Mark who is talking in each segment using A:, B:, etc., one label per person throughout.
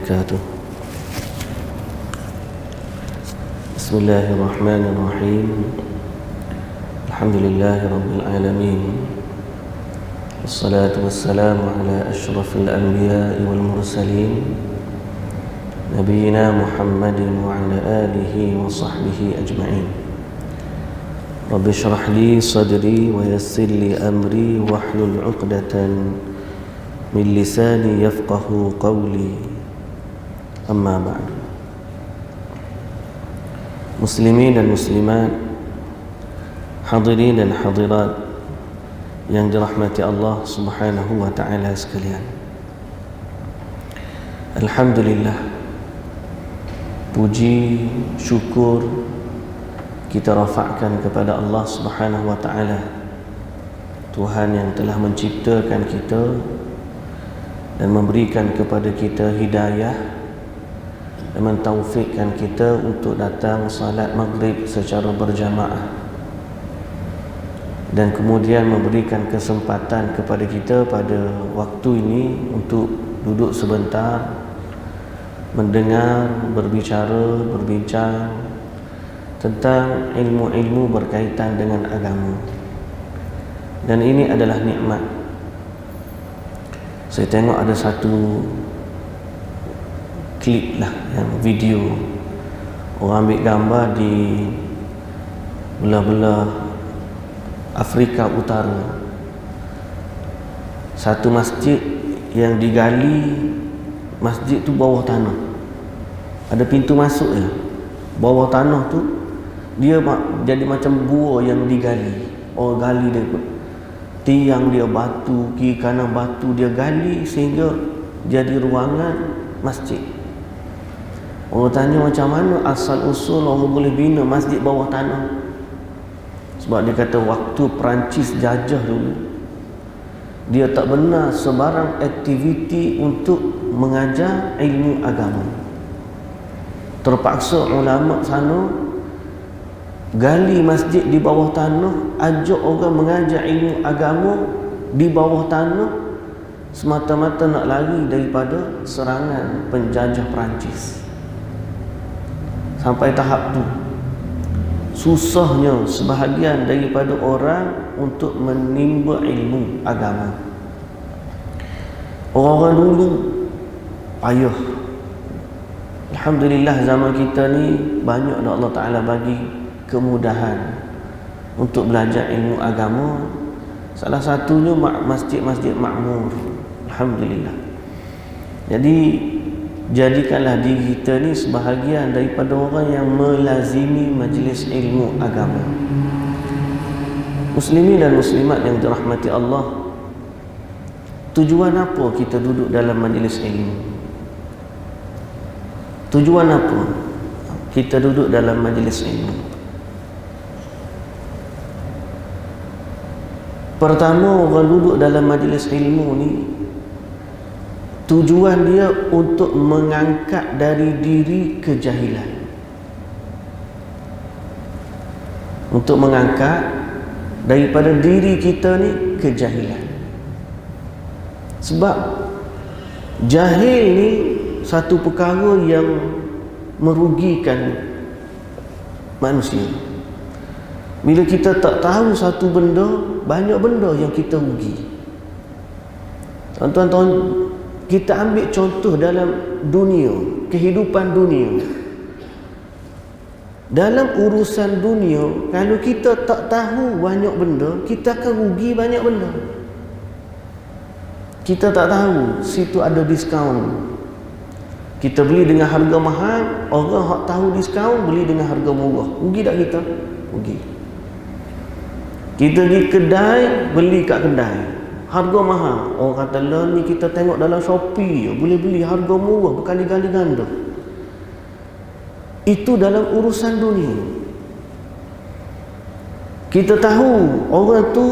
A: وبركاته. بسم الله الرحمن الرحيم. الحمد لله رب العالمين، والصلاة والسلام على أشرف الأنبياء والمرسلين نبينا محمد وعلى آله وصحبه أجمعين. رب اشرح لي صدري ويسر لي أمري واحلل عقدة من لساني يفقه قولي. أما بعد. Muslimin dan muslimat, hadirin dan hadirat yang dirahmati Allah Subhanahu wa taala sekalian. Alhamdulillah, puji syukur kita rafa'kan kepada Allah Subhanahu wa taala, Tuhan yang telah menciptakan kita dan memberikan kepada kita hidayah dan mentaufikkan kita untuk datang salat maghrib secara berjamaah, dan kemudian memberikan kesempatan kepada kita pada waktu ini untuk duduk sebentar, mendengar, berbicara, berbincang tentang ilmu-ilmu berkaitan dengan agama. Dan ini adalah nikmat. Saya tengok ada satu klip lah, yang video orang ambil gambar di belah-belah Afrika Utara, satu masjid yang digali. Masjid tu bawah tanah, ada pintu masuk ya. Bawah tanah tu dia jadi macam gua yang digali. Orang gali dia, tiang dia batu, kiri kanan batu, dia gali sehingga jadi ruangan masjid. Orang tanya macam mana asal usul orang boleh bina masjid bawah tanah. Sebab dia kata waktu Perancis jajah dulu, dia tak benar sebarang aktiviti untuk mengajar ilmu agama. Terpaksa ulama sana gali masjid di bawah tanah, ajak orang mengajar ilmu agama di bawah tanah, semata-mata nak lari daripada serangan penjajah Perancis. Sampai tahap tu susahnya sebahagian daripada orang untuk menimba ilmu agama. Orang-orang dulu payah. Alhamdulillah zaman kita ni banyak dah Allah Ta'ala bagi kemudahan untuk belajar ilmu agama. Salah satunya masjid-masjid makmur. Alhamdulillah. Jadi jadikanlah diri kita ni sebahagian daripada orang yang melazimi majlis ilmu agama. Muslimin dan muslimat yang dirahmati Allah, tujuan apa kita duduk dalam majlis ilmu? Tujuan apa kita duduk dalam majlis ilmu? Pertama, orang duduk dalam majlis ilmu ni, tujuan dia untuk mengangkat dari diri kejahilan. Untuk mengangkat daripada diri kita ni kejahilan. Sebab jahil ni satu perkara yang merugikan manusia. Bila kita tak tahu satu benda, banyak benda yang kita rugi. Tuan-tuan, kita ambil contoh dalam dunia, kehidupan dunia. Dalam urusan dunia, kalau kita tak tahu banyak benda, kita akan rugi banyak benda. Kita tak tahu situ ada diskaun, kita beli dengan harga mahal. Orang yang tahu diskaun beli dengan harga murah. Rugi tak kita? Rugi. Kita pergi kedai, beli kat kedai harga mahal. Orang kata lah ni kita tengok dalam Shopee boleh beli harga murah berkali-kali ganda. Itu dalam urusan dunia. Kita tahu orang tu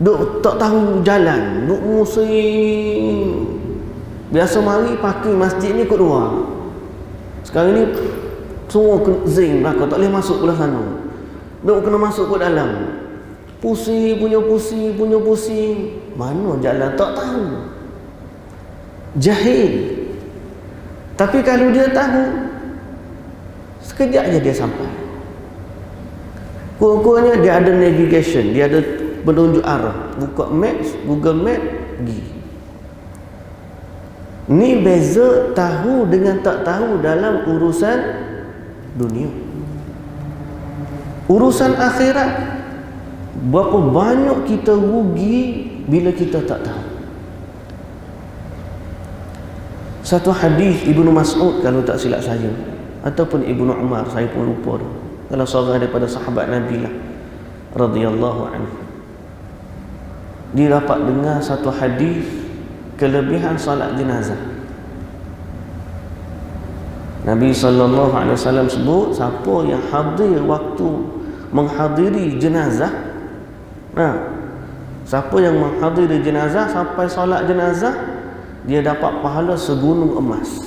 A: duk tak tahu jalan, duk musing. Biasa mari parking masjid ni kat luar. Sekarang ni semua zing belakang, tak boleh masuk belah sana. Duk kena masuk ke dalam. Pusing, punya pusing. Mana jalan tak tahu. Jahil. Tapi kalau dia tahu, sekejap je dia sampai. Kurang-kurangnya dia ada navigation, dia ada penunjuk arah. Buka maps, Google Map, pergi. Ni beza tahu dengan tak tahu dalam urusan dunia. Urusan akhirat, berapa banyak kita rugi bila kita tak tahu. Satu hadis Ibnu Mas'ud kalau tak silap saya, ataupun Ibnu Umar, saya pun lupa dah. Kalau seorang daripada sahabat Nabi lah radhiyallahu anhu, dia dapat dengar satu hadis kelebihan solat jenazah. Nabi sallallahu alaihi wasallam sebut, siapa yang hadir waktu menghadiri jenazah, siapa yang menghadiri jenazah sampai solat jenazah, dia dapat pahala segunung emas.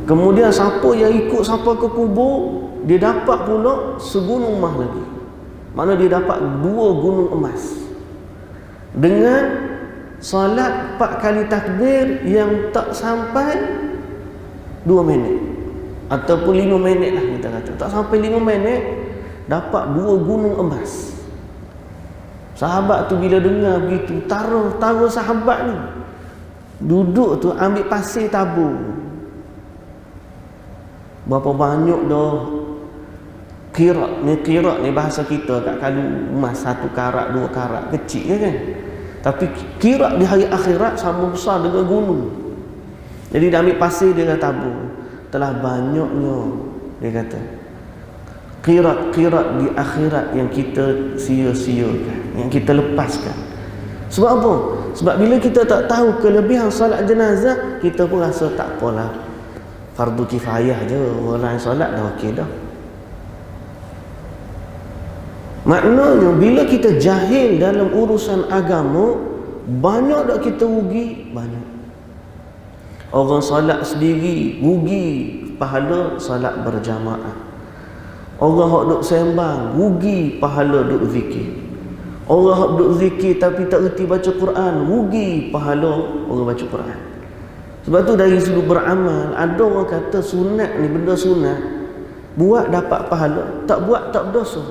A: Kemudian siapa yang ikut sampai ke kubur, dia dapat pula segunung emas lagi. Mana dia dapat 2 gunung emas. Dengan solat 4 kali takbir yang tak sampai 2 minit. Ataupun 5 minit lah kita kata. Tak sampai 5 minit, dapat 2 gunung emas. Sahabat tu bila dengar begitu, tara sahabat ni duduk tu ambil pasir tabur. Berapa banyak dah kirat ni bahasa kita kat kalau emas 1 karat 2 karat kecil kan, tapi kirat di hari akhirat sama besar dengan gunung. Jadi dia ambil pasir, dia dah tabur. Telah banyaknya, dia kata, kirat-kirat di akhirat yang kita sia-siakan, yang kita lepaskan. Sebab apa? Sebab bila kita tak tahu kelebihan solat jenazah, kita pun rasa tak apalah, fardu kifayah je, orang yang solat dah okey dah. Maknanya bila kita jahil dalam urusan agama, banyak tak kita rugi? Banyak. Orang solat sendiri rugi pahala solat berjamaah. Orang hak duk sembang rugi pahala duk zikir. Orang hak duk zikir tapi tak reti baca Quran, rugi pahala orang baca Quran. Sebab tu dari sudut beramal, ada orang kata sunat ni benda sunat, buat dapat pahala, tak buat tak berdosa.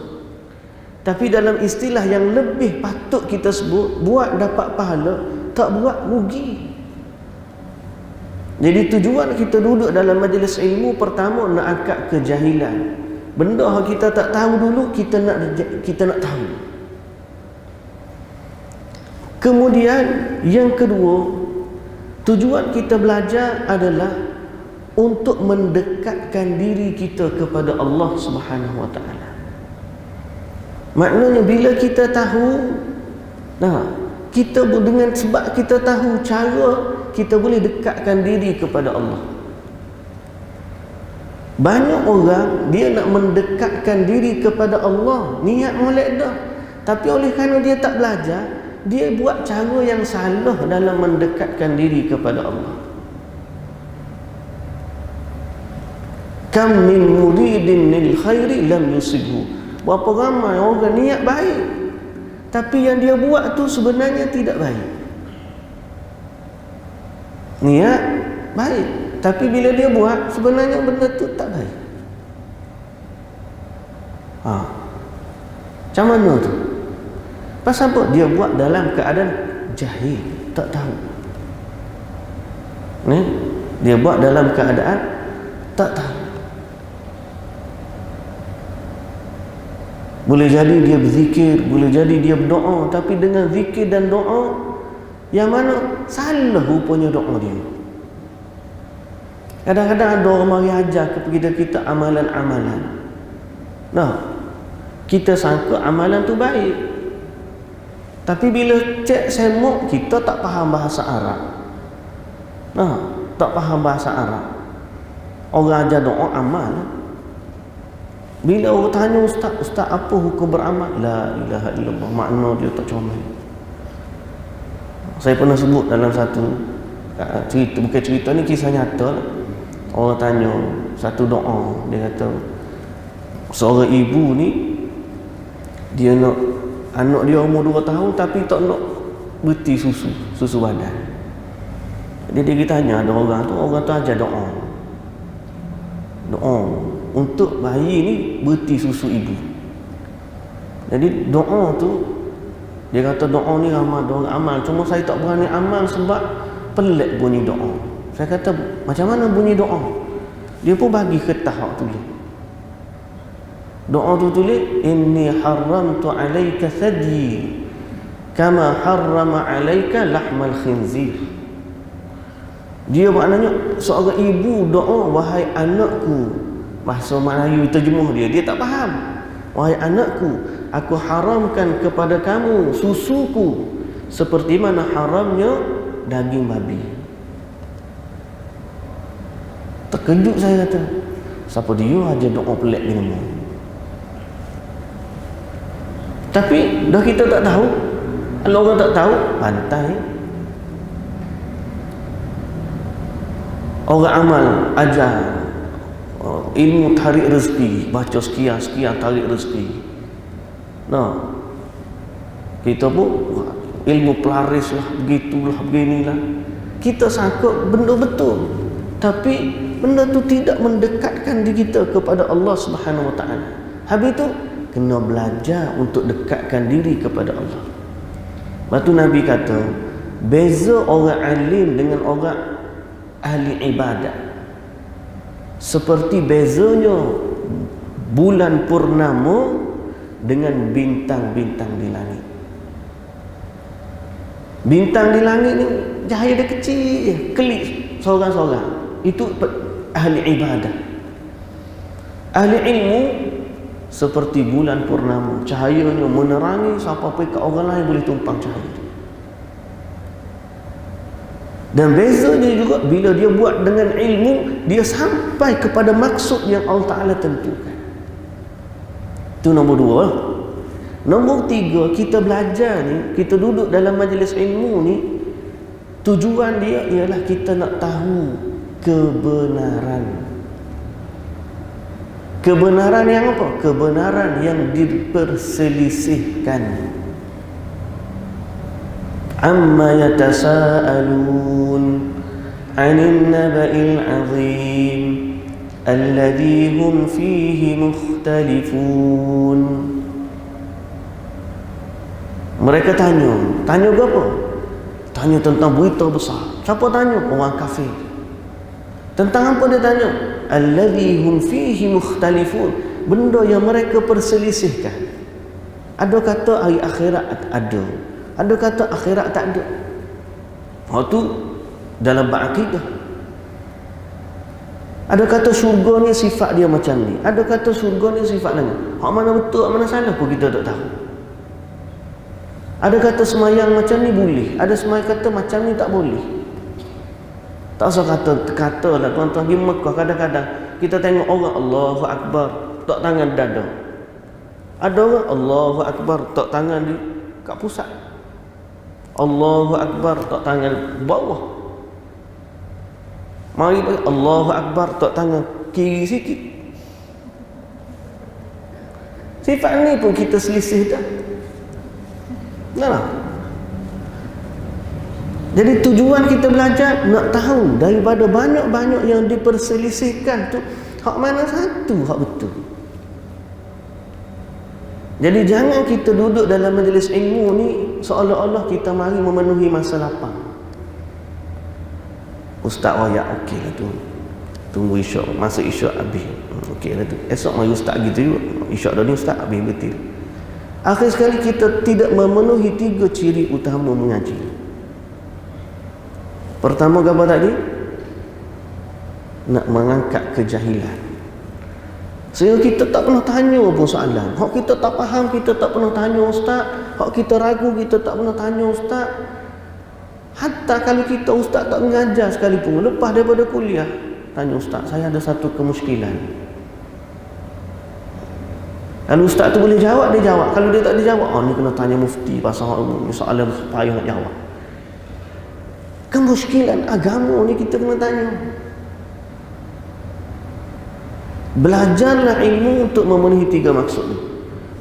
A: Tapi dalam istilah yang lebih patut kita sebut, buat dapat pahala, tak buat rugi. Jadi tujuan kita duduk dalam majlis ilmu, pertama nak angkat kejahilan. Benda yang kita tak tahu dulu, kita nak tahu. Kemudian yang kedua, tujuan kita belajar adalah untuk mendekatkan diri kita kepada Allah Subhanahu wa taala. Maknanya bila kita tahu, kita dengan sebab kita tahu cara, kita boleh dekatkan diri kepada Allah. Banyak orang dia nak mendekatkan diri kepada Allah, niat molek dah, tapi oleh kerana dia tak belajar, dia buat cara yang salah dalam mendekatkan diri kepada Allah. Kam min muridin lil khairi lam yusibhu. Berapa ramai orang niat baik, tapi yang dia buat tu sebenarnya tidak baik. Niat baik, tapi bila dia buat, sebenarnya benda tu tak baik. Macam mana tu? Pasal apa? Dia buat dalam keadaan jahil, tak tahu. Dia buat dalam keadaan tak tahu. Boleh jadi dia berzikir, boleh jadi dia berdoa, tapi dengan zikir dan doa yang mana salah rupanya doa dia. Kadang-kadang ada orang mari ajar kepada kita amalan-amalan. Kita sangka amalan tu baik, tapi bila cek semok, kita tak faham bahasa Arab. Tak faham bahasa Arab. Orang ajar doa amal. Bila orang tanya ustaz apa hukum beramal? La ilaha illallah, makna dia tak comel. Saya pernah sebut dalam satu cerita, bukan cerita ni, kisah nyata. Orang tanya satu doa, dia kata seorang ibu ni, dia nak anak dia umur 2 tahun tapi tak nak berhenti susu badan. Jadi dia tanya ada orang tu ajar doa untuk bayi ni berti susu ibu. Jadi doa tu, dia kata doa ni ramai orang amal, cuma saya tak berani amal sebab pelik bunyi doa. Saya kata macam mana bunyi doa? Dia pun bagi kertas hak tulis. Doa tu tulis, inni haramtu alaika thadyi kama harrama alaika lahmal khinzir. Dia maknanya seorang ibu doa, wahai anakku. Bahasa Melayu terjemuh dia tak faham. Wahai anakku, aku haramkan kepada kamu susuku seperti mana haramnya daging babi. Terkejut saya kata, siapa dia aja doa pelik ni nama. Tapi dah kita tak tahu. Kalau orang tak tahu, pantai. Orang amal ajar ilmu tarik rezeki, baca sekian tarik rezeki. Nah, kita pun ilmu pelaris lah, begitulah, beginilah. Kita sangka benda betul, tapi benda tu tidak mendekatkan diri kita kepada Allah Subhanahu Wa Taala. Habis tu kena belajar untuk dekatkan diri kepada Allah. Lepas tu Nabi kata, beza orang alim dengan orang ahli ibadat seperti bezanya bulan purnama dengan bintang-bintang di langit. Bintang di langit ni cahaya dia kecil, kelip seorang-seorang. Itu ahli ibadat. Ahli ilmu seperti bulan purnama, cahayanya menerangi siapa pun ke orang lain boleh tumpang cahaya. Dan bezanya juga bila dia buat dengan ilmu, dia sampai kepada maksud yang Allah Ta'ala tentukan. Itu nombor 2. Nombor 3, kita belajar ni, kita duduk dalam majlis ilmu ni, tujuan dia ialah kita nak tahu kebenaran. Kebenaran yang apa? Kebenaran yang diperselisihkan. Amma yatasaalun 'anil naba'il 'azim alladhi hum fihi mukhtalifun. Mereka tanya apa? Tanya tentang berita besar. Siapa tanya? Orang kafir. Tentang apa dia tanya? Alladhi hum fihi mukhtalifun. Benda yang mereka perselisihkan. Ada kata hari akhirat ada. Ada kata akhirat tak ada. Waktu dalam berakidah. Ada kata syurga ni sifat dia macam ni. Ada kata syurga ni sifat lain. Hak mana betul, hak mana salah pun kita tak tahu. Ada kata semayang macam ni boleh. Ada semayang kata macam ni tak boleh. Tak usah kata lah tuan-tuan di Mekah kadang-kadang kita tengok orang Allahu Akbar tak tangan dada. Ada orang Allahu Akbar tak tangan di kat pusat. Allahu Akbar tak tangan bawah. Mari Allahu Akbar tak tangan kiri sikit. Sifat ni pun kita selisih dah. Nah. Jadi tujuan kita belajar nak tahu daripada banyak-banyak yang diperselisihkan tu hak mana satu hak betul. Jadi jangan kita duduk dalam majlis ilmu ni seolah-olah kita mari memenuhi masa lapang. Ustaz royak okey lah tu. Tunggu isyak, masa isyak habis. Okey lah tu. Esok mari ustaz gitu juga. Isyak dah ni ustaz habis betul. Akhir sekali kita tidak memenuhi 3 ciri utama mengaji. Pertama apa tadi? Nak mengangkat kejahilan. Sehingga kita tak pernah tanya pun soalan. Hak kita tak faham, kita tak pernah tanya ustaz. Hak kita ragu, kita tak pernah tanya ustaz. Hatta kalau kita ustaz tak mengajar sekalipun, lepas daripada kuliah, tanya ustaz, saya ada satu kemusykilan. Kalau ustaz tu boleh jawab, dia jawab. Kalau dia tak boleh jawab, ni kena tanya mufti pasal soalan payah nak jawab. Kemusykilan agama ni kita kena tanya. Belajarlah ilmu untuk memenuhi 3 maksud ni.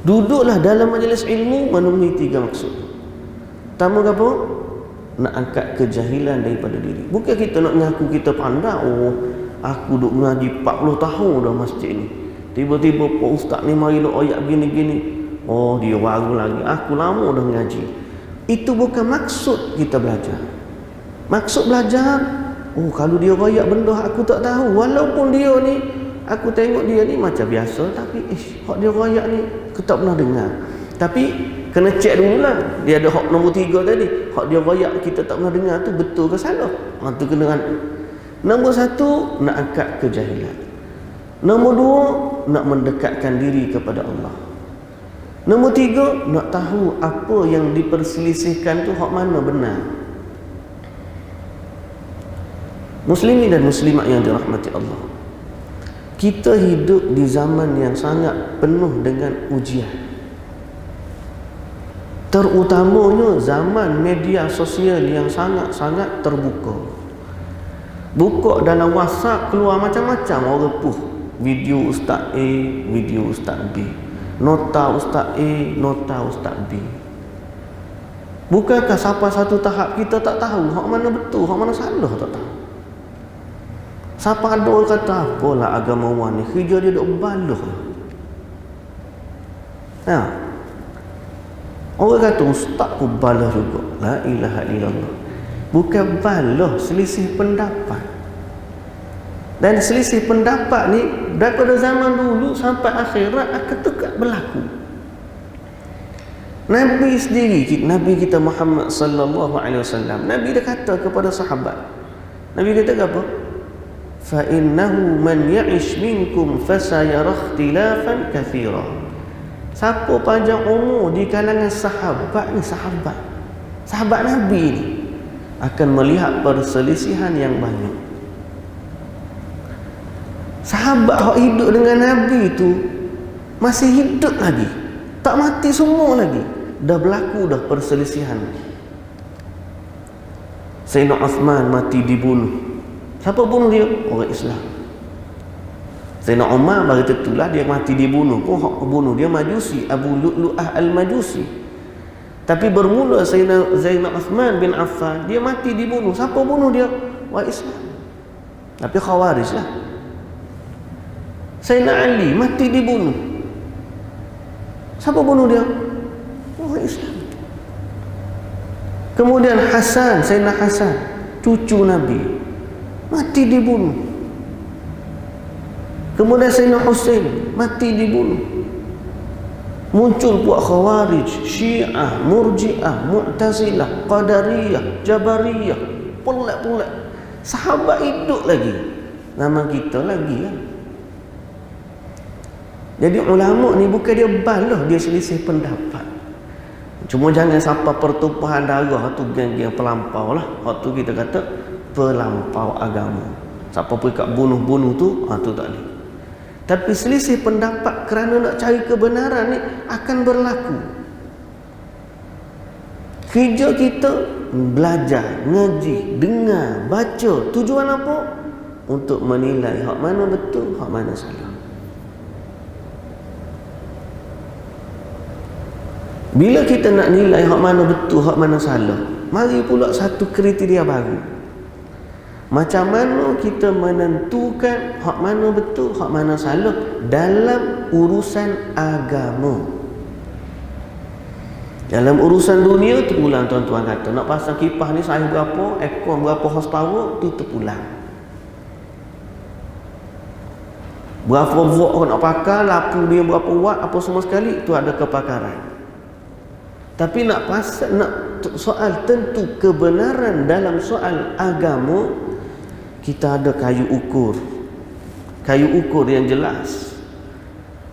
A: Duduklah dalam majlis ilmu memenuhi 3 maksud. Pertama apa? nak angkat kejahilan daripada diri. Bukan kita nak ngaku kita pandai. Oh, aku duk mengaji 40 tahun dah masjid ni. Tiba-tiba Pak Ustaz ni mari nak ayat gini-gini. Oh, dia baru lagi. Aku lama dah mengaji. Itu bukan maksud kita belajar. Maksud belajar, oh kalau dia royak benda aku tak tahu. Walaupun dia ni, aku tengok dia ni macam biasa, tapi hak dia royak ni aku tak pernah dengar. Tapi kena cek dulu lah. Dia ada hak nombor 3 tadi. Hak dia royak kita tak pernah dengar tu betul ke salah? Tu kena. Nombor 1, nak angkat kejahilan. Nombor 2, nak mendekatkan diri kepada Allah. Nombor 3, nak tahu apa yang diperselisihkan tu hak mana benar. Muslimin dan muslimat yang dirahmati Allah, kita hidup di zaman yang sangat penuh dengan ujian. Terutamanya zaman media sosial yang sangat-sangat terbuka. Buka dalam WhatsApp keluar macam-macam orang puh. Video Ustaz A, video Ustaz B. Nota Ustaz A, nota Ustaz B. Bukankah sampai satu tahap kita tak tahu hak mana betul, hak mana salah tak tahu. Siapa ada orang kata apalah agamawan ni, kerja dia duk baloh. Ha. Orang kata ustaz pun baloh juga. La ilaha illallah. Bukan baloh, selisih pendapat. Dan selisih pendapat ni daripada zaman dulu sampai akhirat akan tetap berlaku. Nabi sendiri, Nabi kita Muhammad sallallahu alaihi wasallam, Nabi dia kata kepada sahabat. Nabi kata apa? Fa innahu man ya'ish minkum fasayara ikhtilafan katsira. Siapa panjang umur di kalangan sahabat ni, sahabat Nabi ni akan melihat perselisihan yang banyak. Sahabat yang hidup dengan Nabi tu masih hidup lagi, tak mati semua lagi, dah berlaku dah perselisihan. Sayyidina Uthman mati dibunuh. Siapa bunuh dia? Orang Islam. Sayyidina Umar bagi tentulah dia mati dibunuh. Oh, hak bunuh dia Majusi, Abu Lu'lu'ah al-Majusi. Tapi bermula Sayyidina Uthman bin Affan, dia mati dibunuh. Siapa bunuh dia? Orang Islam. Tapi Khawarij lah. Sayyidina Ali mati dibunuh. Siapa bunuh dia? Orang Islam. Kemudian Hasan, Sayyidina Hasan, cucu Nabi, mati dibunuh. Kemudian Sayyidina Husain mati dibunuh. Muncul puak Khawarij, Syiah, Murji'ah, Mu'tazilah, Qadariyah, Jabariyah, pelat-pelat. Sahabat hidup lagi, nama kita lagi lah. Jadi ulama ni bukan dia balah, dia selisih pendapat. Cuma jangan sampai pertumpahan darah tu geng-geng pelampau lah. Waktu kita kata pelampau agama. Siapa pergi kat bunuh-bunuh tu, tu tak boleh. Tapi selisih pendapat kerana nak cari kebenaran ni akan berlaku. Kerja kita belajar, ngaji, dengar, baca. Tujuan apa? Untuk menilai hak mana betul, hak mana salah. Bila kita nak nilai hak mana betul, hak mana salah, mari pula satu kriteria baru. Macam mana kita menentukan hak mana betul, hak mana salah dalam urusan agama. Dalam urusan dunia terpulang, tuan-tuan kata nak pasang kipas ni saiz berapa, ekor berapa horsepower, tu terpulang. Berapa volt nak pakai, lampu dia berapa watt, apa semua sekali, tu ada kepakaran. Tapi nak soal tentu kebenaran dalam soal agama, kita ada kayu ukur yang jelas.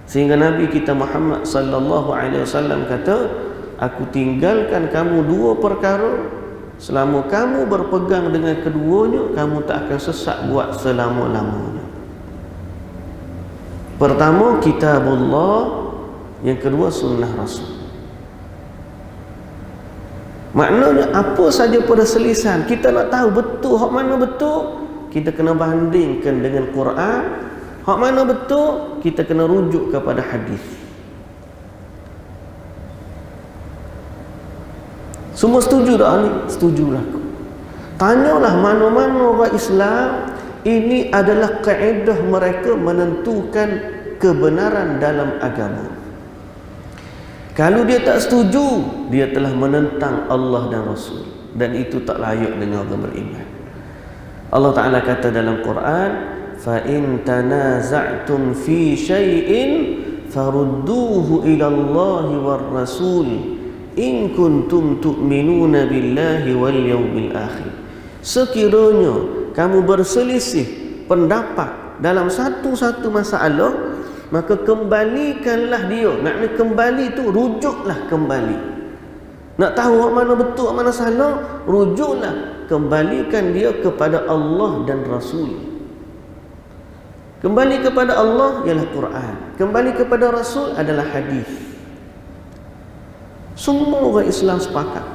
A: Sehingga Nabi kita Muhammad sallallahu alaihi wasallam kata, aku tinggalkan kamu dua perkara, selama kamu berpegang dengan keduanya, kamu tak akan sesat buat selama-lamanya. Pertama kitabullah, yang kedua sunnah Rasul. Maknanya apa saja perselisihan, kita nak tahu betul hak mana betul, kita kena bandingkan dengan Quran. Hak mana betul, kita kena rujuk kepada hadis. Semua setuju tak ni? Setujulah aku. Tanyalah mana-mana orang Islam, ini adalah kaedah mereka menentukan kebenaran dalam agama. Kalau dia tak setuju, dia telah menentang Allah dan Rasul, dan itu tak layak dengan orang beriman. Allah Ta'ala kata dalam Quran, fa in tanaza'tum fi syai'in farudduhu ila Allah war Rasul in kuntum tu'minuna billahi wal yawmil akhir. Sekiranya kamu berselisih pendapat dalam satu-satu masalah, maka kembalikanlah dia. Maknanya kembali tu rujuklah kembali. Nak tahu mana betul mana salah, rujuklah, kembalikan dia kepada Allah dan Rasul. Kembali kepada Allah ialah Quran, kembali kepada Rasul adalah hadis. Semua orang Islam sepakat.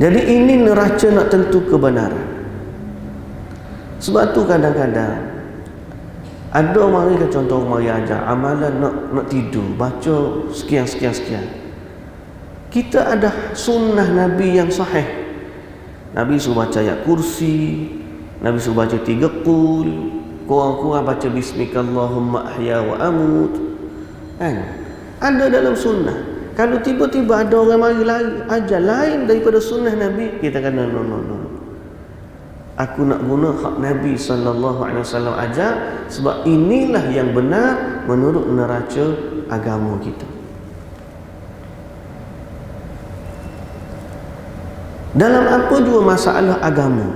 A: Jadi ini neraca nak tentu kebenaran. Sebab tu kadang-kadang ada orang yang contoh mari ajar amalan nak tidur, baca sekian. Kita ada sunnah Nabi yang sahih. Nabi suruh baca ayat kursi, Nabi suruh baca 3 qul, kurang-kurang baca bismikallahumma ahya wa amut. Kan? Ada dalam sunnah. Kalau tiba-tiba ada orang mari ajar lain daripada sunnah Nabi, kita kena no. Aku nak guna hak Nabi SAW ajar, sebab inilah yang benar menurut neraca agama kita. Dalam apa jua masalah agama,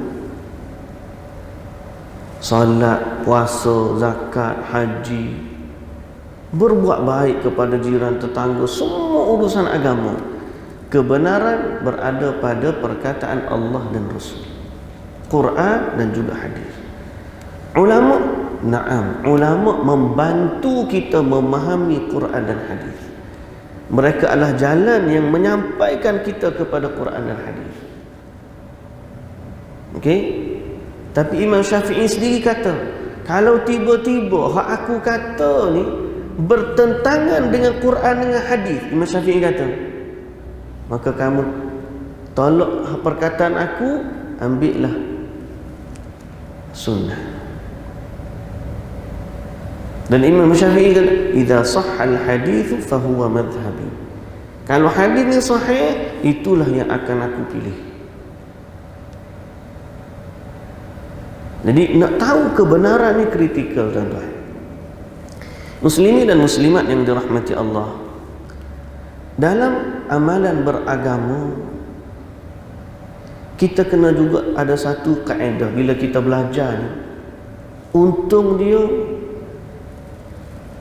A: salat, puasa, zakat, haji, berbuat baik kepada jiran, tetangga, semua urusan agama, kebenaran berada pada perkataan Allah dan Rasul, Quran dan juga hadis. Ulama, ulama membantu kita memahami Quran dan hadis. Mereka adalah jalan yang menyampaikan kita kepada Quran dan hadis. Okey? Tapi Imam Syafi'i sendiri kata, kalau tiba-tiba hak aku kata ni bertentangan dengan Quran dengan hadis, Imam Syafi'i kata, maka kamu tolak perkataan aku, ambillah sunnah. Dan Imam Syafi'i kata, idza sahhal hadits fa huwa madhhabi. Kalau hadis ni sahih, itulah yang akan aku pilih. Jadi nak tahu kebenaran ni kritikal, tuan-tuan. Muslimin dan muslimat yang dirahmati Allah, dalam amalan beragama kita kena juga ada satu kaedah bila kita belajar ni. Untung dia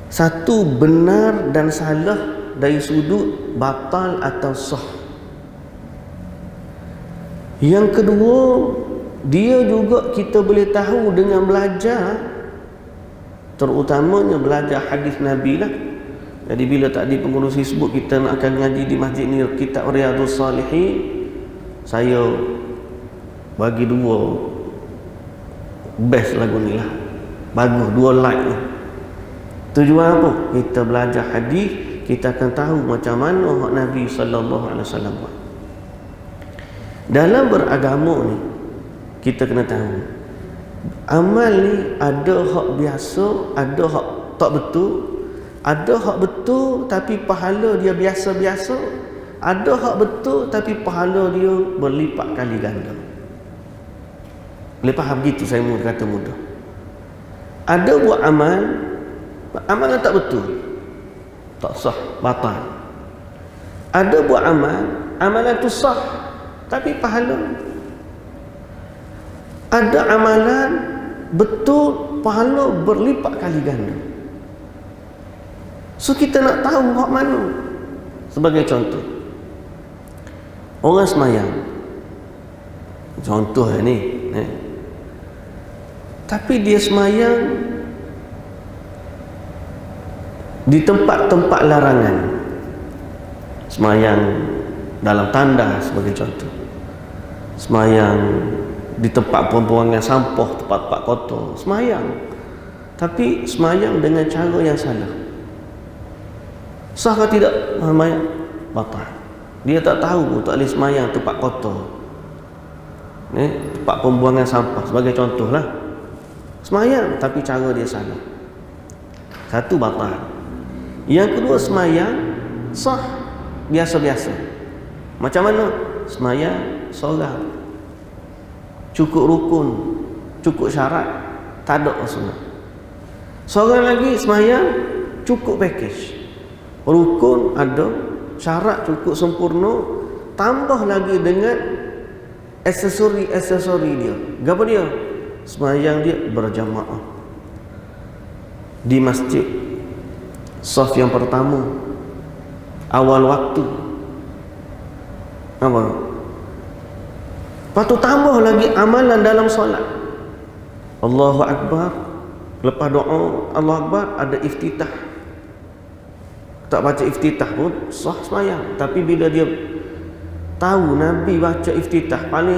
A: satu, benar dan salah dari sudut batal atau sah. Yang kedua, dia juga kita boleh tahu dengan belajar, terutamanya belajar hadis Nabi lah. Jadi bila tadi pengurus Facebook kita nak akan ngaji di masjid ni kitab Riyadhus Salihin, saya bagi 2 best lagu ni lah, bagus, 2 like lah. Tujuan apa? Kita belajar hadis, kita akan tahu macam mana hak Nabi SAW buat. Dalam beragama ni kita kena tahu, amal ni ada hak biasa, ada hak tak betul, ada hak betul tapi pahala dia biasa-biasa, ada hak betul tapi pahala dia berlipat kali ganda. Boleh faham gitu saya kata mudah. Ada buat amalan tak betul, tak sah, batal. Ada buat amalan tu sah tapi pahala. Ada amalan betul, pahala berlipat kali ganda. So kita nak tahu hak mana. Sebagai contoh, orang semayang, contoh ni, tapi dia semayang di tempat-tempat larangan. Semayang dalam tandas sebagai contoh, semayang di tempat pembuangan sampah, tempat-tempat kotor, semayang, tapi semayang dengan cara yang salah. Sah ke tidak semayang? Batal. Dia tak tahu pun tak boleh semayang tempat kotor, tempat pembuangan sampah sebagai contoh lah. Semayang tapi cara dia salah. Satu, batal. Yang kedua, semayang sah biasa-biasa. Macam mana? Semayang seorang, cukup rukun, cukup syarat, tak ada sunat. Seorang lagi semayang cukup package, rukun ada, syarat cukup sempurna, tambah lagi dengan aksesori dia. Apa dia? Semayang dia berjamaah di masjid, saf yang pertama, awal waktu. Apa? Lepas tu tambah lagi amalan dalam solat. Allahu Akbar, lepas doa Allahu Akbar ada iftitah. Tak baca iftitah pun sah semayang. Tapi bila dia tahu Nabi baca iftitah, paling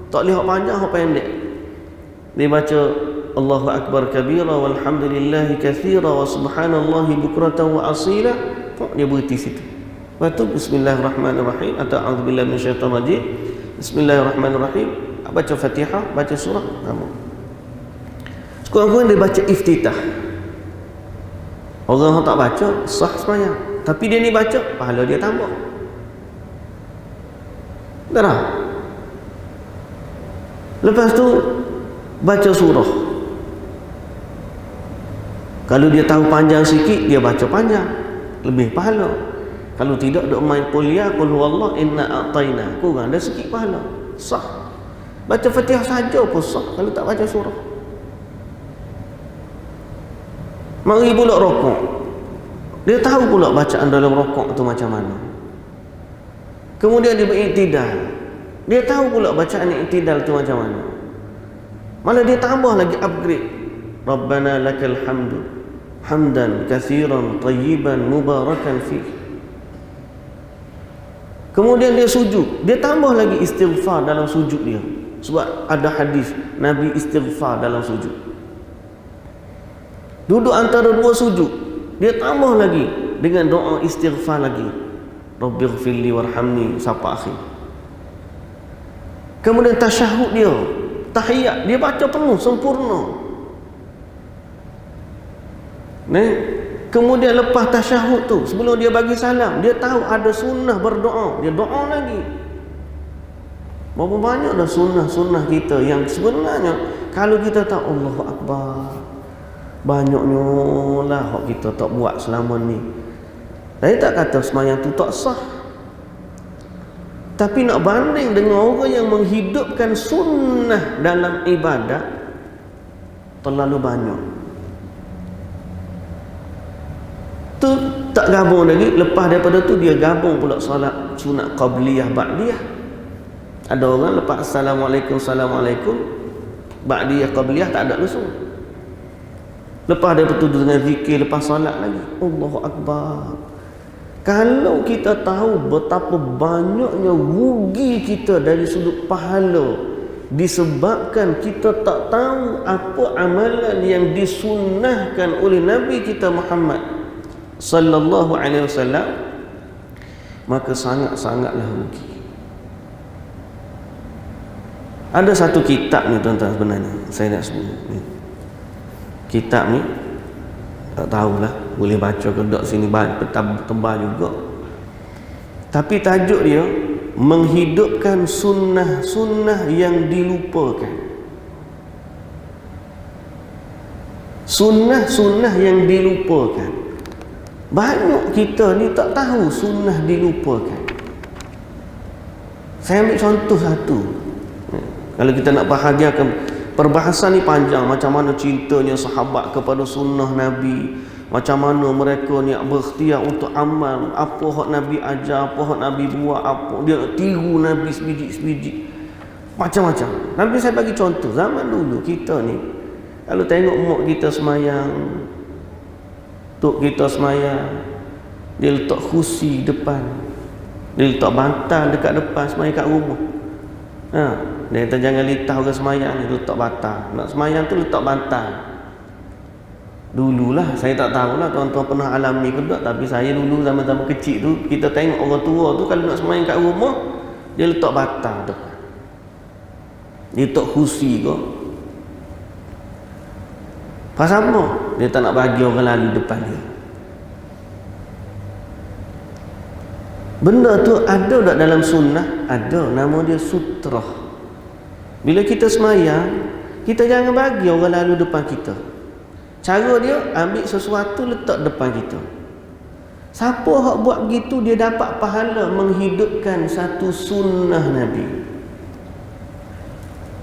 A: tak lihat panjang, hak pendek. Dia baca Allahu Akbar kabira walhamdulillahi katsira wa subhanallahi bukratan wa asila, dia berhenti situ. Lepas tu bismillahirrahmanirrahim atau a'udzubillahi minasyaitanir rajim, bismillahirrahmanirrahim, baca Fatihah, baca surah, nama. Sekurang-kurang dia baca iftitah. Orang yang tak baca sah semayang, tapi dia ni baca, pahala dia tambah. Tak. Lepas tu baca surah. Kalau dia tahu panjang sikit, dia baca panjang, lebih pahala. Kalau tidak, duk main kuliah qul huwallahu inna a'taina, kurang ada sikit pahala. Sah. Baca Fatihah saja pun sah kalau tak baca surah. Mari pula rokok. Dia tahu pula bacaan dalam rokok tu macam mana. Kemudian dia beriktidal. Dia tahu pula bacaan iktidal tu macam mana. Malah dia tambah lagi upgrade. Rabbana lakal hamdu hamdan katsiran tayyiban mubarakan fih. Kemudian dia sujud, dia tambah lagi istighfar dalam sujud dia. Sebab ada hadis Nabi istighfar dalam sujud. Duduk antara dua sujud, dia tambah lagi dengan doa istighfar lagi. Rabbighfirli warhamni sampai akhir. Kemudian tasyahud dia, tahiyat, dia baca penuh sempurna. Kemudian lepas tasyahud tu, sebelum dia bagi salam, dia tahu ada sunnah berdoa, dia doa lagi. Berapa banyak dah sunnah-sunnah kita yang sebenarnya kalau kita tahu Allahu Akbar, banyaknya lah hak kita tak buat selama ni. Saya tak kata semayang tu tak sah, tapi nak banding dengan orang yang menghidupkan sunnah dalam ibadat, terlalu banyak. Tu tak gabung lagi. Lepas daripada tu dia gabung pula solat sunat qabliyah ba'diyah. Ada orang lepas assalamualaikum ba'diyah qabliyah tak ada langsung. Lepas daripada tu dengan zikir, lepas solat lagi Allahu Akbar. Kalau kita tahu betapa banyaknya rugi kita dari sudut pahala disebabkan kita tak tahu apa amalan yang disunnahkan oleh Nabi kita Muhammad sallallahu alaihi wasallam, maka sangat-sangatlah rugi. Ada satu kitab ni tuan-tuan, sebenarnya saya nak sebut ni. Kitab ni tak tahulah boleh baca ke tak, sini tebal juga. Tapi tajuk dia menghidupkan sunnah-sunnah yang dilupakan. Sunnah-sunnah yang dilupakan. Banyak kita ni tak tahu sunnah dilupakan. Saya ambil contoh satu. Kalau kita nak bahagiakan, perbahasan ni panjang. Macam mana cintanya sahabat kepada sunnah Nabi, macam mana mereka ni berikhtiar untuk amal apa hak Nabi ajar, apa hak Nabi buat, apa dia tiru Nabi sebiji-sebiji, macam-macam. Nabi saya bagi contoh. Zaman dulu kita ni kalau tengok mak kita semayang, tok kita semayang, dia letak kursi depan, dia letak bantal dekat depan semayang kat rumah. Dia kata jangan litah orang semayang ni, letak bantal. Nak semayang tu letak bantal. Dululah, saya tak tahulah tuan-tuan pernah alami ke tak, tapi saya dulu zaman-zaman kecil tu, kita tengok orang tua tu kalau nak sembahyang kat rumah, dia letak batang depan. Dia letak kursi ke. Pasal apa? Dia tak nak bagi orang lalu depan dia. Benda tu ada tak dalam sunnah? Ada, nama dia sutrah. Bila kita sembahyang, kita jangan bagi orang lalu depan kita. Cara dia, ambil sesuatu letak depan kita. Siapa yang buat begitu, dia dapat pahala menghidupkan satu sunnah Nabi.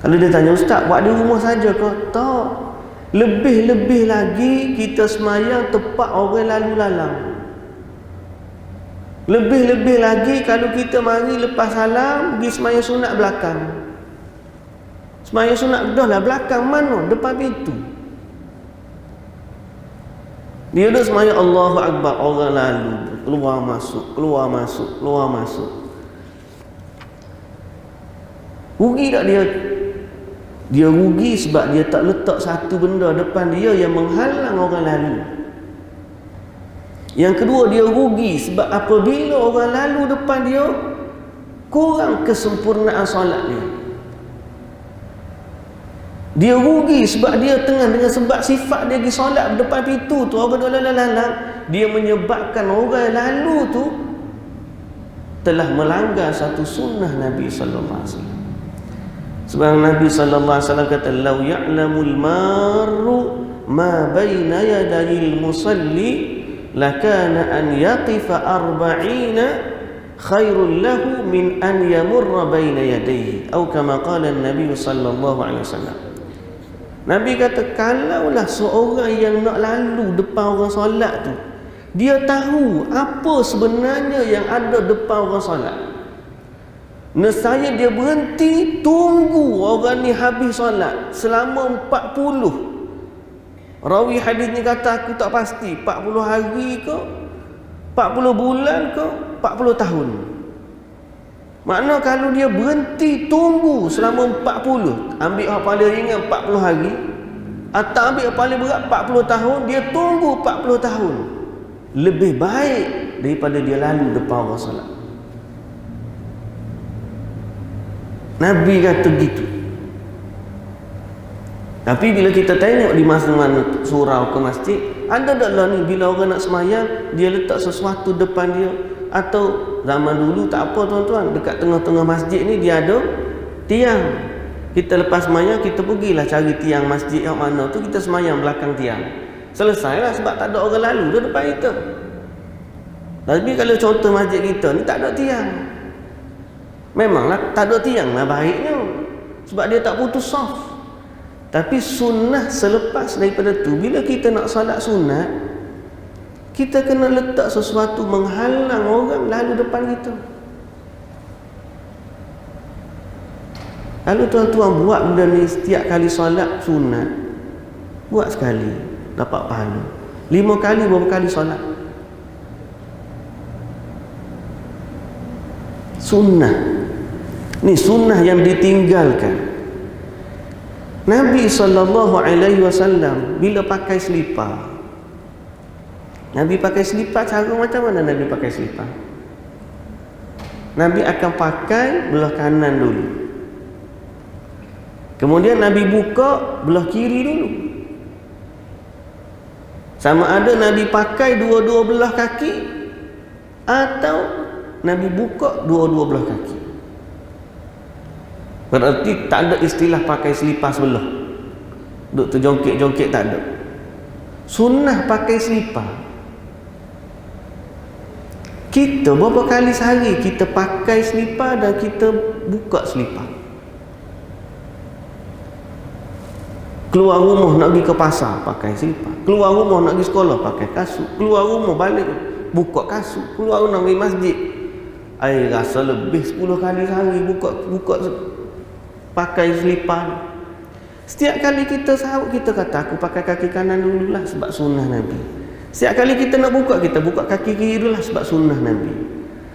A: Kalau dia tanya, Ustaz, buat di rumah saja ke? Tak. Lebih-lebih lagi kita sembahyang tempat orang lalu lalang. Lebih-lebih lagi kalau kita mari lepas salam, pergi sembahyang sunat belakang. Sembahyang sunat dah lah belakang mana? Depan pintu. Dia duduk sembahyang Allahu Akbar, orang lalu keluar masuk, keluar masuk, keluar masuk. Rugi tak dia? Dia rugi sebab dia tak letak satu benda depan dia yang menghalang orang lalu. Yang kedua, dia rugi sebab apabila orang lalu depan dia, kurang kesempurnaan solat dia. Dia rugi sebab dia tengah dengan sebab sifat dia pergi solat depan pintu tu, orang lalang, dia menyebabkan orang lalu tu telah melanggar satu sunnah Nabi sallallahu alaihi wasallam. Sebab Nabi sallallahu alaihi wasallam kata, "Lau ya'lamul marru ma baina yadayil musalli lakana an yaqifa arba'ina khairul lahu min an yamurra baina yadayhi." Atau kama qala Nabi sallallahu alaihi wasallam. Nabi kata, kalaulah seorang yang nak lalu depan orang solat tu, dia tahu apa sebenarnya yang ada depan orang solat, nescaya dia berhenti tunggu orang ni habis solat selama 40. Rawi hadis ni kata, aku tak pasti 40 hari ke, 40 bulan ke, 40 tahun. Makna kalau dia berhenti tunggu selama 40, ambil yang paling ringan 40 hari, atau ambil yang paling berat 40 tahun, dia tunggu 40 tahun, lebih baik daripada dia lalu depan orang solat. Nabi kata gitu. Tapi bila kita tengok di mana surau ke masjid, ada tak lah ni bila orang nak semayang, dia letak sesuatu depan dia. Atau zaman dulu tak apa tuan-tuan, dekat tengah-tengah masjid ni dia ada tiang. Kita lepas semayang, kita pergilah cari tiang masjid yang mana tu, kita semayang belakang tiang. Selesailah sebab tak ada orang lalu tu depan kita. Tapi kalau contoh masjid kita ni tak ada tiang, memanglah tak ada tiang lah baiknya, sebab dia tak putus saf. Tapi sunnah selepas daripada tu, bila kita nak salat sunat, kita kena letak sesuatu menghalang orang lalu depan kita. Kalau tuan-tuan buat benda ni setiap kali solat sunat, buat sekali dapat pahala. 5 kali berapa kali solat? Sunnah. Ni sunnah yang ditinggalkan. Nabi SAW bila pakai selipar, Nabi pakai selipar, cara macam mana Nabi pakai selipar? Nabi akan pakai belah kanan dulu, kemudian Nabi buka belah kiri dulu. Sama ada Nabi pakai dua-dua belah kaki, atau Nabi buka dua-dua belah kaki. Berarti tak ada istilah pakai selipar sebelah, duk terjongkit-jongkit, tak ada. Sunnah pakai selipar. Kita berapa kali sehari kita pakai selipar dan kita buka selipar? Keluar rumah nak pergi ke pasar pakai selipar, keluar rumah nak pergi sekolah pakai kasut, keluar rumah balik buka kasut, keluar rumah nak pergi masjid, I rasa lebih 10 kali sehari buka pakai selipar. Setiap kali kita sahur, kita kata aku pakai kaki kanan dululah sebab sunnah Nabi. Setiap kali kita nak buka, kita buka kaki kiri dulu lah sebab sunnah Nabi.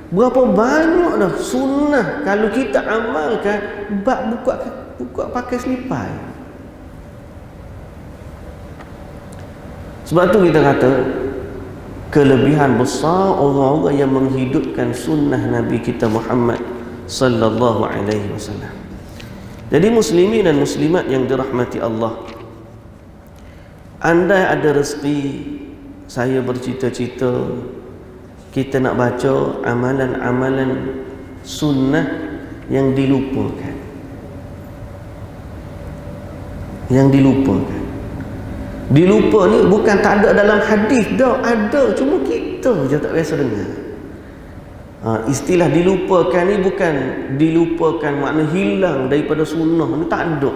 A: Berapa banyak dah sunnah kalau kita amalkan, bab buka pakai selipar. Sebab tu kita kata kelebihan besar orang-orang yang menghidupkan sunnah Nabi kita Muhammad sallallahu alaihi wasallam. Jadi muslimin dan muslimat yang dirahmati Allah, andai ada rezeki saya bercita-cita kita nak baca amalan-amalan sunnah yang dilupakan. Yang dilupakan. Dilupa ni bukan tak ada dalam hadis dah, ada, cuma kita je tak biasa dengar. Istilah dilupakan ni bukan dilupakan makna hilang daripada sunnah ni, tak ada.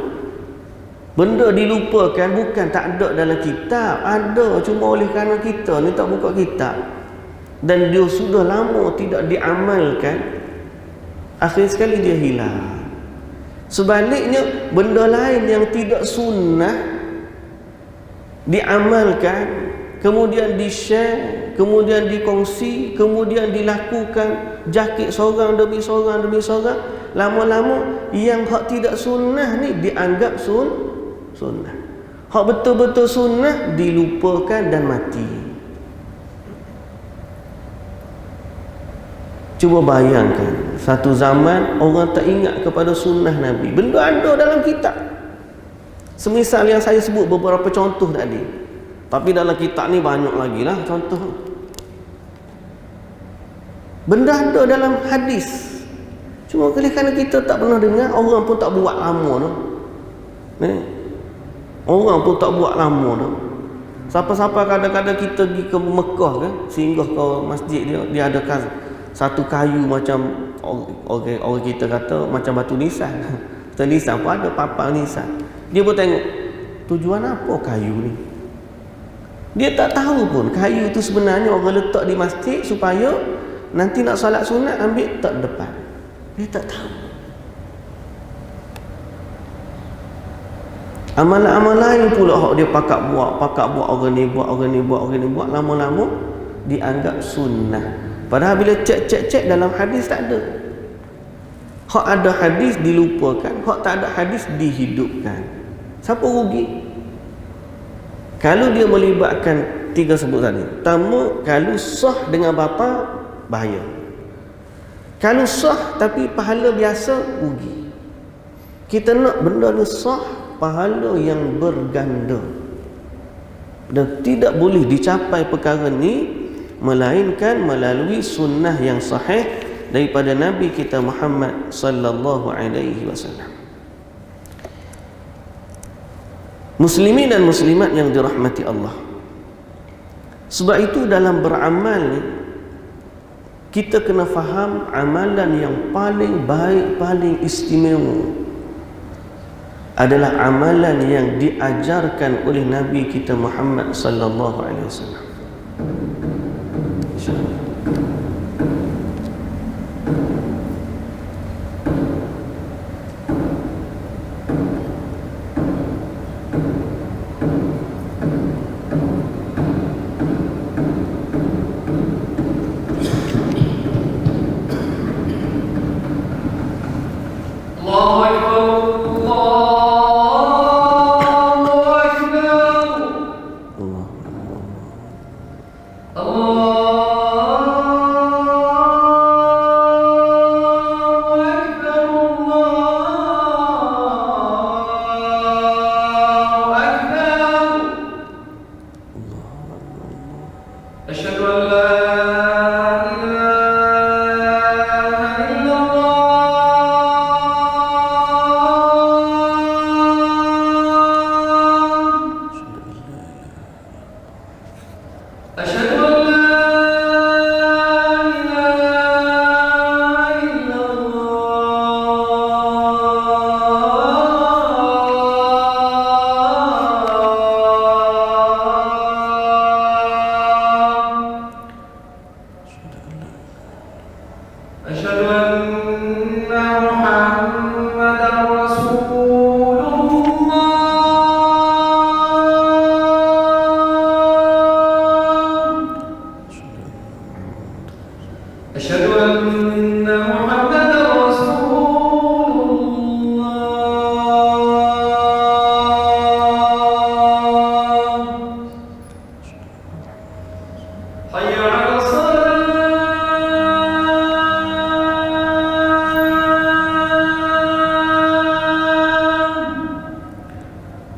A: Benda dilupakan bukan tak ada dalam kitab, ada, cuma oleh kerana kita ni tak buka kitab dan dia sudah lama tidak diamalkan, akhir sekali dia hilang. Sebaliknya benda lain yang tidak sunnah diamalkan, kemudian di-share, kemudian dikongsi, kemudian dilakukan jakit seorang demi seorang demi seorang, lama-lama yang hak tidak sunnah ni dianggap sunnah, hak betul-betul sunnah dilupakan dan mati. Cuba bayangkan satu zaman orang tak ingat kepada sunnah Nabi, benda ada dalam kitab. Semisal yang saya sebut beberapa contoh tadi, tapi dalam kitab ni banyak lagi lah contoh. Benda ada dalam hadis, cuma kerana kita tak pernah dengar, orang pun tak buat lama dah. Orang pun tak buat lama dah. Siapa-siapa kadang-kadang kita pergi ke Mekah kan, singgah ke masjid dia ada satu kayu macam orang kita kata macam batu nisan. Batu nisan pun ada papan nisan. Dia pun tengok tujuan apa kayu ni. Dia tak tahu pun kayu tu sebenarnya orang letak di masjid supaya nanti nak solat sunat ambil tak depan. Dia tak tahu. Amalan-amalan lain pula dia pakak buat orang ni buat, lama-lama dianggap sunnah. Padahal bila cek dalam hadis tak ada. Hak ada hadis dilupakan, hak tak ada hadis dihidupkan. Siapa rugi? Kalau dia melibatkan tiga sebut tadi. Pertama, kalau sah dengan bapa, bahaya. Kalau sah tapi pahala biasa, rugi. Kita nak benda ni sah, pahala yang berganda. Dan tidak boleh dicapai perkara ni melainkan melalui sunnah yang sahih daripada Nabi kita Muhammad sallallahu alaihi wasallam. Muslimin dan muslimat yang dirahmati Allah, sebab itu dalam beramal ni kita kena faham amalan yang paling baik, paling istimewa adalah amalan yang diajarkan oleh Nabi kita Muhammad sallallahu alaihi wasallam.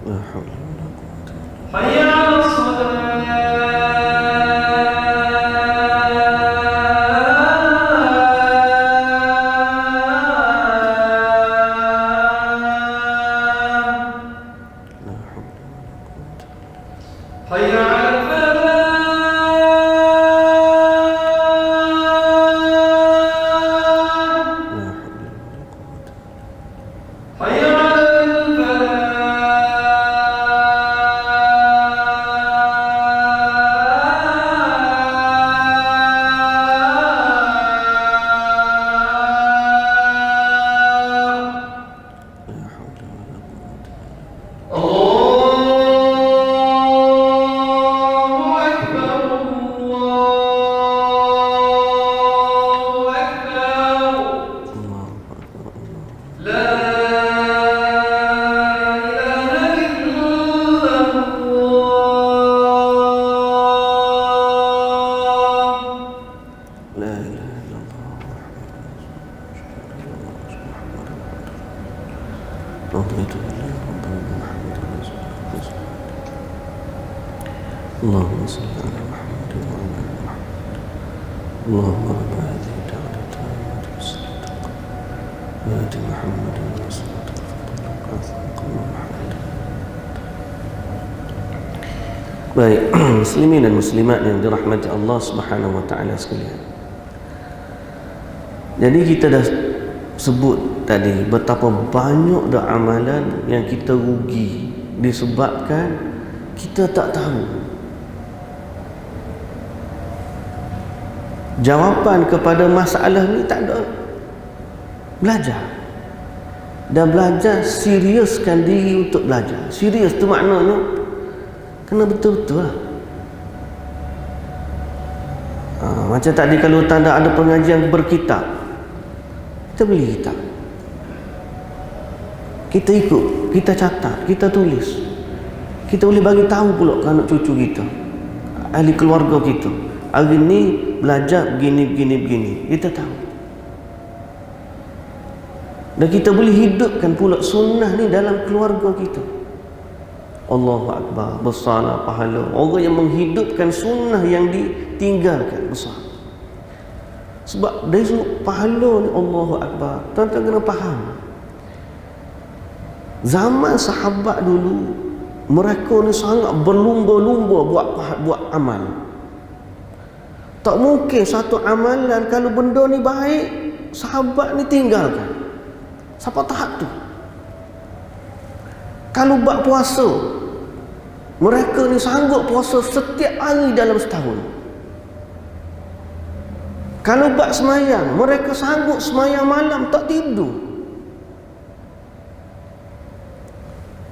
A: La haula wala quwwata.
B: Hayya 'alas shalah.
A: اللهم صل على محمد وعلى ال محمد. اللهم رب هذه الدعوة التامة والصلاة وآت محمد وصلاة Baik, muslimin dan muslimat yang dirahmati Allah Subhanahu wa taala sekalian. Jadi kita dah sebut tadi betapa banyak dah amalan yang kita rugi disebabkan kita tak tahu jawapan kepada masalah ni, tak ada belajar. Dan belajar, seriuskan diri untuk belajar. Serius tu maknanya kena betul-betul lah. Macam tadi kalau tanda ada pengajian berkitab, kita beli kitab, kita ikut, kita catat, kita tulis. Kita boleh bagi tahu pula ke anak cucu kita, ahli keluarga kita, hari ni belajar begini. Kita tahu. Dan kita boleh hidupkan pula sunnah ni dalam keluarga kita. Allahu Akbar, besarlah pahala orang yang menghidupkan sunnah yang ditinggalkan, besar. Sebab dari sudut pahala ni, Allahu Akbar, tuan-tuan kena faham. Zaman sahabat dulu, mereka ni sangat berlumba-lumba buat amal. Tak mungkin satu amalan kalau benda ni baik, sahabat ni tinggalkan. Siapa tahap tu? Kalau buat puasa, mereka ni sanggup puasa setiap hari dalam setahun. Kalau buat semayang, mereka sanggup semayang malam tak tidur.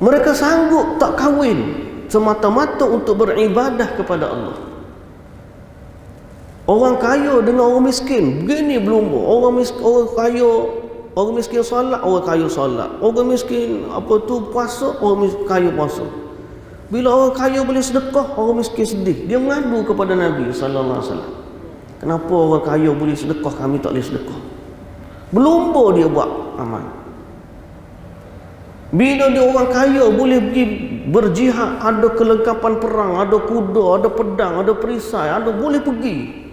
A: Mereka sanggup tak kahwin semata-mata untuk beribadah kepada Allah. Orang kaya dengan orang miskin begini berlumba. Orang miskin solat, orang kaya solat. Orang miskin puasa, orang kaya puasa. Bila orang kaya boleh sedekah, orang miskin sedih. Dia mengadu kepada Nabi sallallahu alaihi wasallam. Kenapa orang kaya boleh sedekah, kami tak boleh sedekah? Berlumba dia buat amal. Bila dia orang kaya boleh pergi berjihad, ada kelengkapan perang, ada kuda, ada pedang, ada perisai, boleh pergi.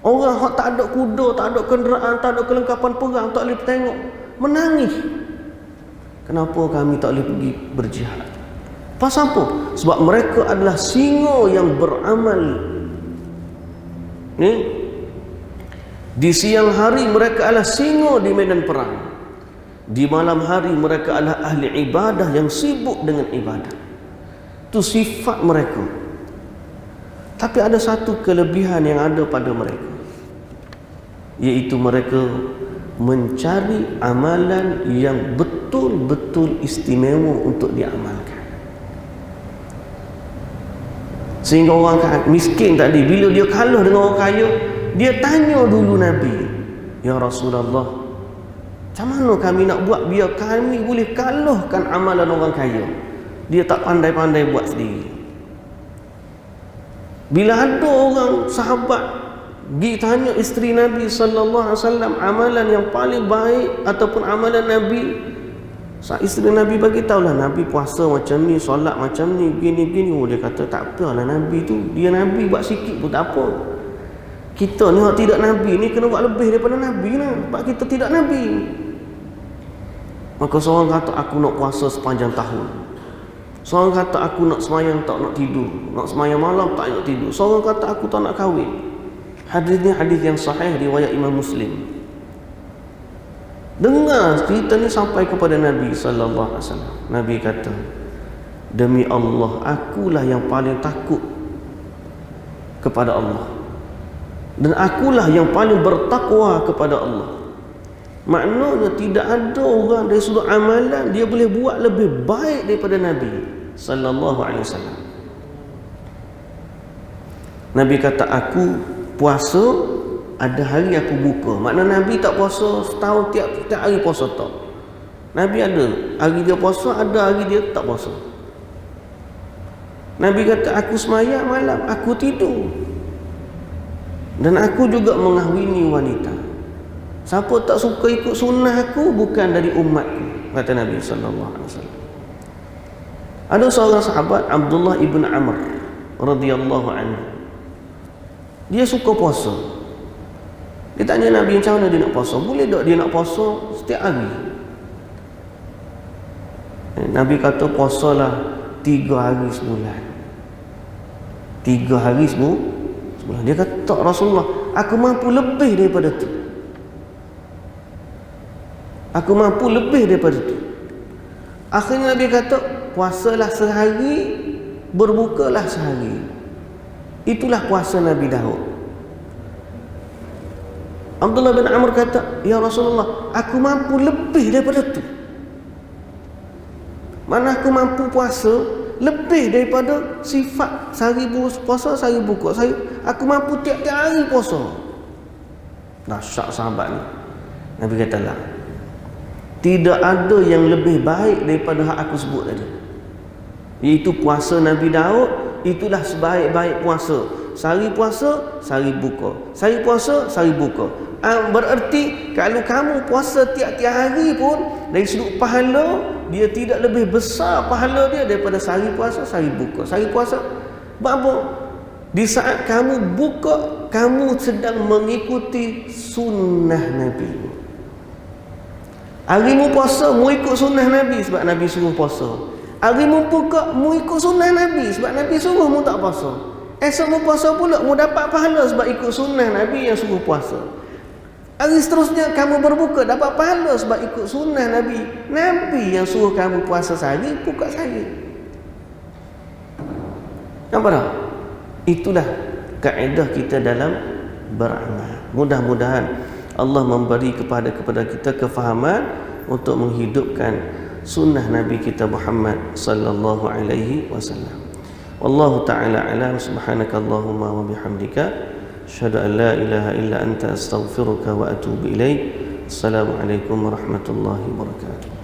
A: Orang yang tak ada kuda, tak ada kenderaan, tak ada kelengkapan perang, tak boleh tengok, menangis. Kenapa kami tak boleh pergi berjihad? Pasal apa? Sebab mereka adalah singa yang beramal. Ni, di siang hari mereka adalah singa di medan perang. Di malam hari mereka adalah ahli ibadah yang sibuk dengan ibadah. Itu sifat mereka. Tapi ada satu kelebihan yang ada pada mereka, iaitu mereka mencari amalan yang betul-betul istimewa untuk diamalkan. Sehingga orang miskin tadi, bila dia kalah dengan orang kaya, dia tanya dulu Nabi, "Ya Rasulullah, macam mana kami nak buat biar kami boleh kalahkan amalan orang kaya?" Dia tak pandai-pandai buat sendiri. Bila ada orang sahabat pergi tanya isteri Nabi sallallahu alaihi wasallam amalan yang paling baik ataupun amalan Nabi Isteri Nabi bagi tahulah Nabi puasa macam ni, solat macam ni, begini-begini. Dia kata tak apalah, Nabi tu dia Nabi buat sikit pun tak apa. Kita ni hak tidak Nabi ni kena buat lebih daripada Nabi lah, sebab kita tidak Nabi. Maka seorang kata aku nak puasa sepanjang tahun. Seorang kata aku nak semayang tak nak tidur, nak semayang malam tak nak tidur. Seorang kata aku tak nak kahwin. Hadis ni hadis yang sahih riwayat Imam Muslim. Dengar cerita ni sampai kepada Nabi sallallahu alaihi wasallam. Nabi kata, demi Allah, akulah yang paling takut kepada Allah, dan akulah yang paling bertakwa kepada Allah. Maknanya tidak ada orang dari sudut amalan dia boleh buat lebih baik daripada Nabi sallallahu alaihi wasallam. Nabi kata aku puasa, ada hari aku buka. Makna Nabi tak puasa setahun tiap hari puasa tak. Nabi ada hari dia puasa, ada hari dia tak puasa. Nabi kata aku sembahyang malam, aku tidur, dan aku juga mengahwini wanita. Siapa tak suka ikut sunnah aku bukan dari umatku, kata Nabi sallallahu alaihi wasallam. Ada seorang sahabat Abdullah ibn Amr radhiyallahu anhu. Dia suka puasa. Dia tanya Nabi macam mana dia nak puasa. Boleh tak dia nak puasa setiap hari? Nabi kata puasalah 3 hari sebulan. 3 hari sebulan. Dia kata tak Rasulullah, aku mampu lebih daripada tu. Aku mampu lebih daripada tu. Akhirnya Nabi kata puasalah sehari, berbukalah sehari. Itulah puasa Nabi Daud. Abdullah bin Amr kata, ya Rasulullah, aku mampu lebih daripada tu. Mana aku mampu puasa lebih daripada sifat sehari puasa, sehari buka. Aku mampu tiap-tiap hari puasa. Dahsyat sahabat ni. Nabi kata lah, tidak ada yang lebih baik daripada hak aku sebut tadi, iaitu puasa Nabi Daud. Itulah sebaik-baik puasa. Sehari puasa, sehari buka. Sehari puasa, sehari buka. Bererti kalau kamu puasa tiap-tiap hari pun, dari sudut pahala, dia tidak lebih besar pahala dia daripada sehari puasa, sehari buka. Sehari puasa, apa? Di saat kamu buka, kamu sedang mengikuti sunnah Nabi. Harimu puasa, mu ikut sunnah Nabi sebab Nabi suruh puasa. Harimu buka, mu ikut sunnah Nabi sebab Nabi suruh mu tak puasa. Esok mu puasa pula, mu dapat pahala sebab ikut sunnah Nabi yang suruh puasa. Hari seterusnya kamu berbuka, dapat pahala sebab ikut sunnah Nabi. Nabi yang suruh kamu puasa sehari, buka sehari. Nampak tak? Itulah kaedah kita dalam beramal. Mudah-mudahan Allah memberi kepada kita kefahaman untuk menghidupkan sunnah Nabi kita Muhammad sallallahu alaihi wasallam. Wallahu ta'ala alam. Subhanakallahumma wa bihamdika asyhadu an la ilaha illa anta astaghfiruka wa atubu ilaik. Assalamualaikum warahmatullahi wabarakatuh.